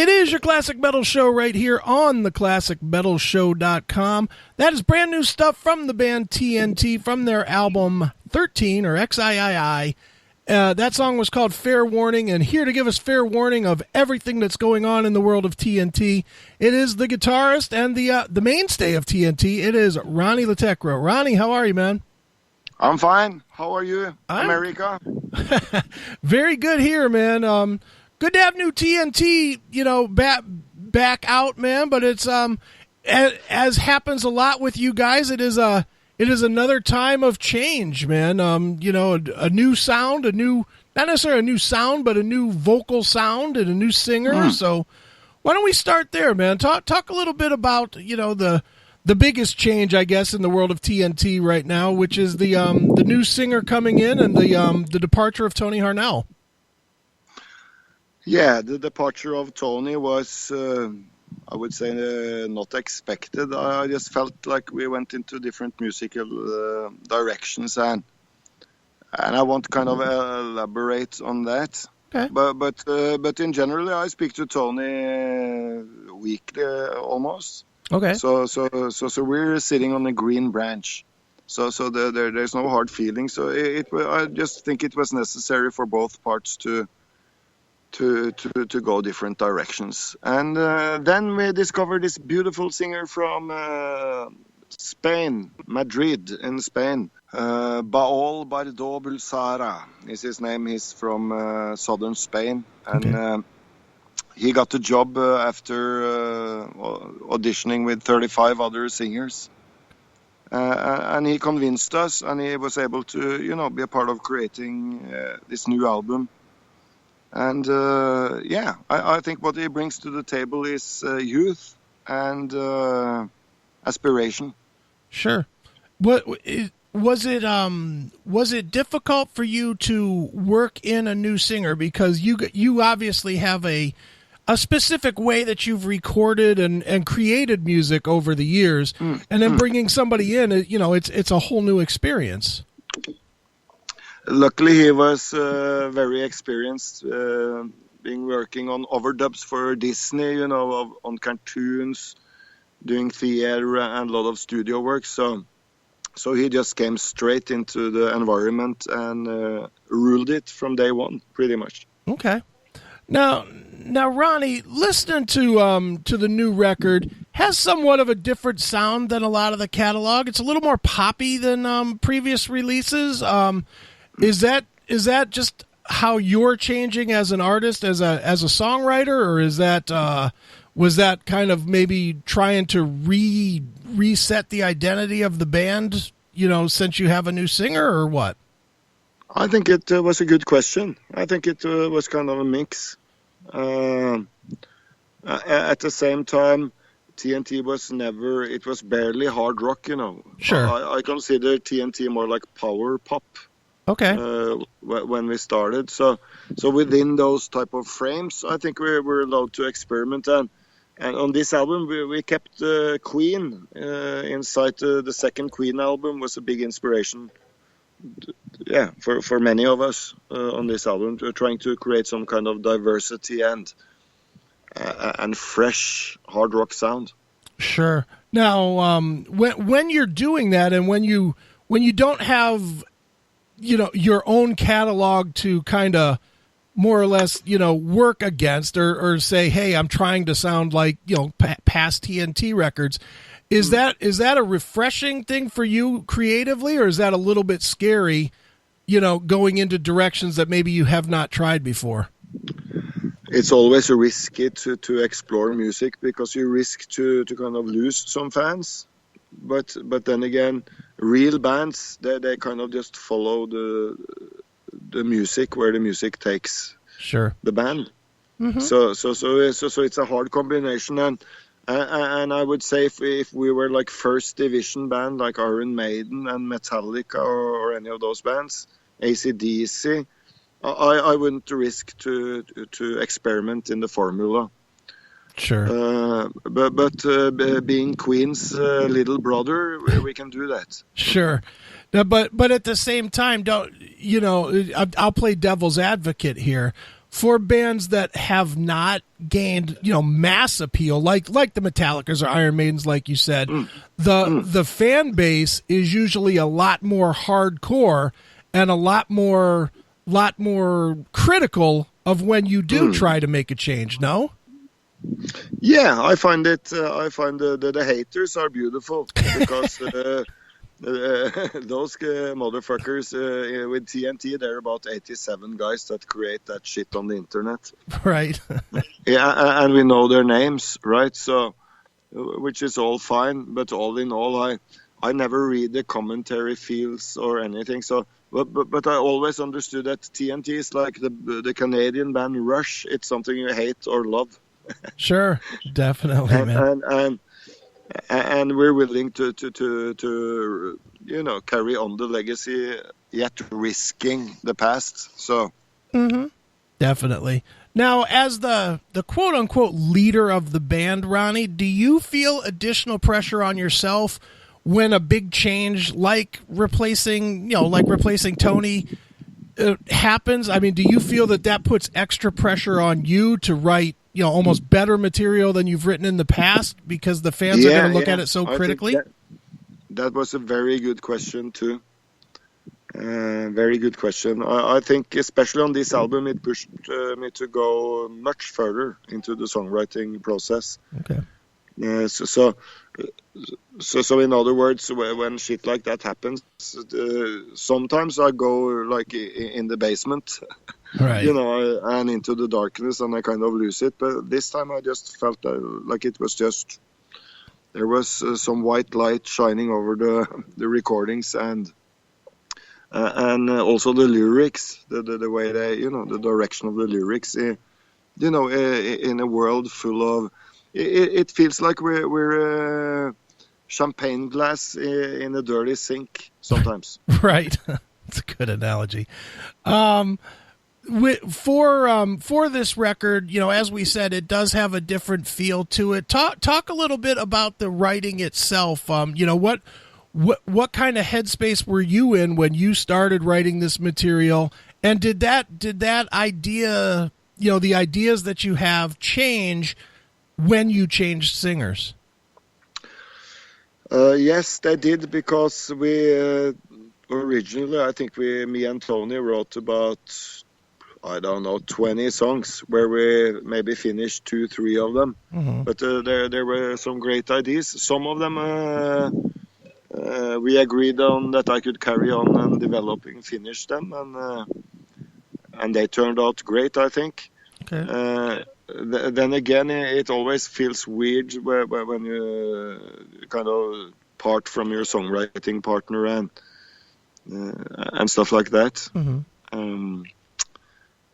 It is your Classic Metal Show right here on theclassicmetalshow.com. That is brand new stuff from the band TNT from their album 13 or XIII. That song was called Fair Warning, and here to give us fair warning of everything that's going on in the world of TNT, it is the guitarist and the mainstay of TNT. It is Ronnie the Tekro. Ronnie, how are you, man? I'm fine. How are you, America? Very good here, man. Good to have new TNT, back out, man. But it's as happens a lot with you guys. It is another time of change, man. A new sound, not necessarily a new sound, but a new vocal sound and a new singer. So why don't we start there, man? Talk a little bit about the biggest change, I guess, in the world of TNT right now, which is the new singer coming in and the departure of Tony Harnell. Yeah, the departure of Tony was, I would say, not expected. I just felt like we went into different musical directions, and I want to kind of elaborate on that. Okay. But in general, I speak to Tony weekly almost. Okay. So we're sitting on a green branch. So there's no hard feelings. So I just think it was necessary for both parts to go different directions. And then we discovered this beautiful singer from Spain, Madrid in Spain. Baol Bardot Bulsara is his name. He's from southern Spain. And he got the job after auditioning with 35 other singers. And he convinced us, and he was able to, be a part of creating this new album. And I think what he brings to the table is youth and aspiration. Sure. Was it difficult for you to work in a new singer, because you obviously have a specific way that you've recorded and created music over the years, and then bringing somebody in, it's a whole new experience. Luckily, he was very experienced, being working on overdubs for Disney, on cartoons, doing theater and a lot of studio work. So he just came straight into the environment and ruled it from day one, pretty much. Okay. Now, Ronnie, listening to the new record has somewhat of a different sound than a lot of the catalog. It's a little more poppy than previous releases. Is that just how you're changing as an artist, as a songwriter, or is that was that kind of maybe trying to reset the identity of the band, since you have a new singer, or what? I think it was a good question. I think it was kind of a mix. At the same time, TNT was barely hard rock, Sure. I consider TNT more like power pop. Okay. When we started, so within those type of frames, I think we're allowed to experiment, and on this album we kept Queen inside. The second Queen album was a big inspiration, for many of us on this album, trying to create some kind of diversity and fresh hard rock sound. Sure. Now, when you're doing that, and when you don't have your own catalog to kind of more or less, work against or say, hey, I'm trying to sound like, past TNT records. Is that a refreshing thing for you creatively, or is that a little bit scary, going into directions that maybe you have not tried before? It's always risky to explore music, because you risk to kind of lose some fans. But then again, real bands, they kind of just follow the music where the music takes the band. Mm-hmm. So it's a hard combination, and I would say if we were like first division band like Iron Maiden and Metallica or any of those bands, AC/DC, I wouldn't risk to experiment in the formula. Sure. But being Queen's little brother, we can do that. Sure. Now, but at the same time, I'll play devil's advocate here. for bands that have not gained, mass appeal, like the Metallicas or Iron Maidens, like you said, the fan base is usually a lot more hardcore and a lot more critical of when you do try to make a change. No? Yeah, I find it. I find the haters are beautiful because those motherfuckers with TNT, they're about 87 guys that create that shit on the internet. Right. Yeah, and we know their names, right? So, which is all fine, but all in all, I never read the commentary fields or anything. So, but I always understood that TNT is like the Canadian band Rush. It's something you hate or love. Sure, definitely, man. And we're willing to carry on the legacy, yet risking the past. So, definitely. Now, as the quote unquote leader of the band, Ronnie, do you feel additional pressure on yourself when a big change like replacing Tony happens? I mean, do you feel that puts extra pressure on you to write, almost better material than you've written in the past because the fans are going to look at it so critically? That was a very good question too. Very good question. I think especially on this album, it pushed me to go much further into the songwriting process. Okay. So in other words, when shit like that happens, sometimes I go like in the basement, right? And into the darkness, and I kind of lose it. But this time I just felt like it was just there was some white light shining over the recordings and also the lyrics, the way they, the direction of the lyrics, in a world full of. It feels like we're a champagne glass in a dirty sink sometimes. Right. That's a good analogy. For this record, as we said, it does have a different feel to it. Talk a little bit about the writing itself. What kind of headspace were you in when you started writing this material? And did that idea, the ideas that you have change when you changed singers? Yes, they did, because we originally, I think me and Tony wrote about, 20 songs, where we maybe finished 2-3 of them. Mm-hmm. But there were some great ideas. Some of them we agreed on that I could carry on and develop and finish them, and they turned out great, I think. Okay. Then again, it always feels weird when you kind of part from your songwriting partner and stuff like that. Mm-hmm.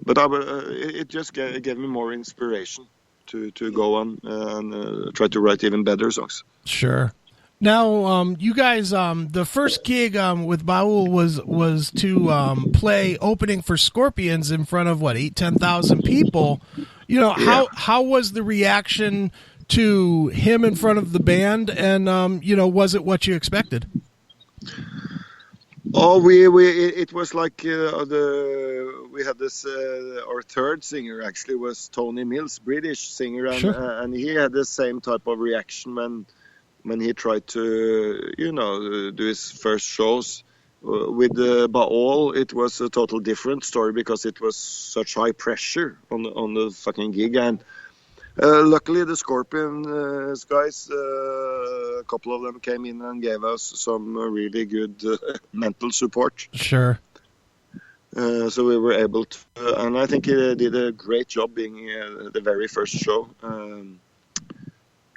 But it just gave me more inspiration to go on and try to write even better songs. Sure. Now, you guys, the first gig with Baol was to play opening for Scorpions in front of 8,000-10,000 people. How was the reaction to him in front of the band, and was it what you expected? Oh, it was like we had this our third singer actually was Tony Mills, British singer, and, sure. And he had the same type of reaction when he tried to do his first shows. With Baol, it was a total different story because it was such high pressure on the fucking gig, and luckily the Scorpions guys, a couple of them came in and gave us some really good mental support. Sure. So we were able to, and I think he did a great job being the very first show.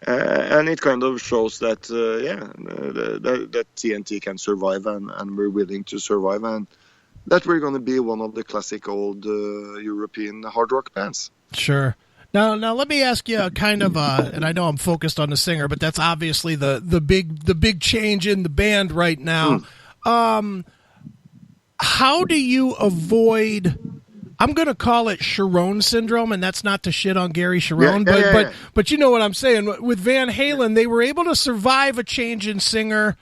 And it kind of shows that, that TNT can survive, and we're willing to survive, and that we're going to be one of the classic old European hard rock bands. Sure. Now let me ask you kind of, and I know I'm focused on the singer, but that's obviously the big change in the band right now. How do you avoid? I'm going to call it Cherone syndrome, and that's not to shit on Gary Cherone, but you know what I'm saying. With Van Halen, they were able to survive a change in singer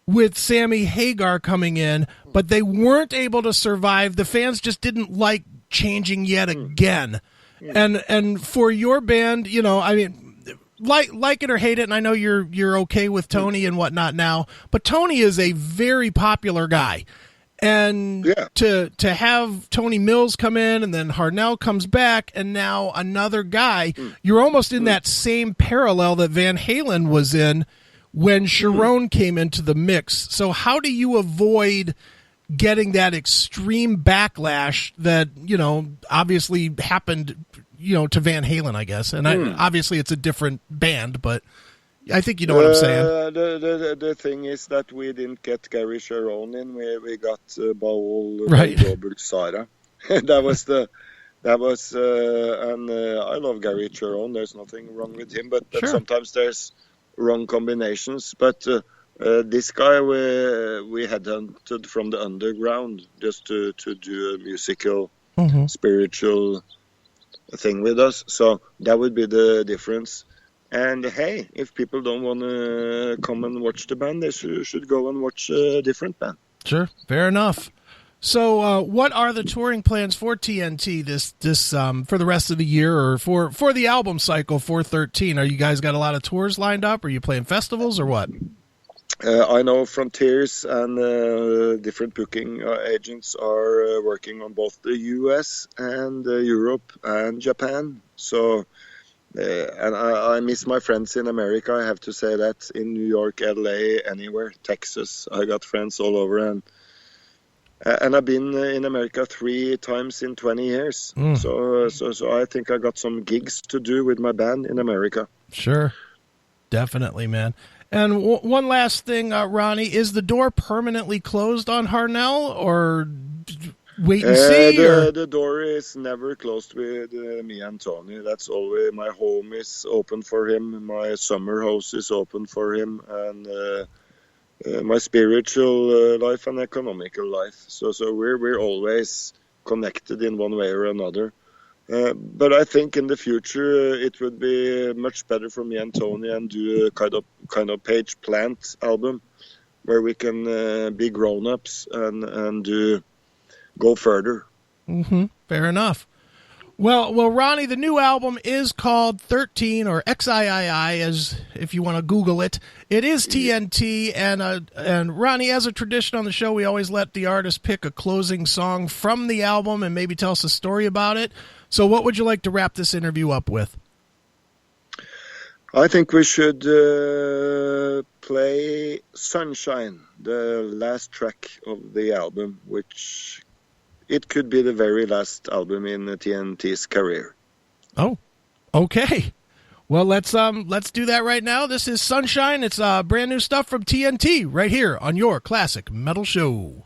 with Sammy Hagar coming in, but they weren't able to survive. The fans just didn't like changing yet again. And for your band, you know, I mean, like it or hate it, and I know you're okay with Tony and whatnot now, but Tony is a very popular guy. And to have Tony Mills come in, and then Harnell comes back, and now another guy, you're almost in that same parallel that Van Halen was in when Cherone came into the mix. So how do you avoid getting that extreme backlash that, you know, obviously happened, you know, to Van Halen, I guess? And obviously it's a different band, but I think you know what I'm saying. The thing is that we didn't get Gary Cherone in. We got Baol Bardot Bulsara. And I love Gary Cherone. There's nothing wrong with him, but sometimes there's wrong combinations. But this guy we headhunted from the underground just to do a musical, spiritual thing with us. So that would be the difference. And hey, if people don't want to come and watch the band, they should go and watch a different band. Sure, fair enough. So, what are the touring plans for TNT this for the rest of the year, or for the album cycle for 13? Are you guys got a lot of tours lined up? Are you playing festivals or what? I know Frontiers and different booking agents are working on both the US and Europe and Japan. So. And I miss my friends in America, I have to say that, in New York, LA, anywhere, Texas. I got friends all over, and I've been in America 3 times in 20 years. So I think I got some gigs to do with my band in America. Sure, definitely, man. And one last thing, Ronnie, is the door permanently closed on Harnell, or wait and see? The door is never closed with me and Tony. That's always, my home is open for him. My summer house is open for him, and my spiritual life and economical life. So we're always connected in one way or another. But I think in the future it would be much better for me and Tony and do a kind of Page Plant album where we can be grown-ups and go further. Fair enough. Well, Ronnie, the new album is called 13, or XIII, as if you want to Google it. It is TNT, and Ronnie, as a tradition on the show, we always let the artist pick a closing song from the album and maybe tell us a story about it. So what would you like to wrap this interview up with? I think we should play Sunshine, the last track of the album, which it could be the very last album in TNT's career. Oh, okay. Well, let's do that right now. This is Sunshine. It's brand new stuff from TNT right here on your Classic Metal Show.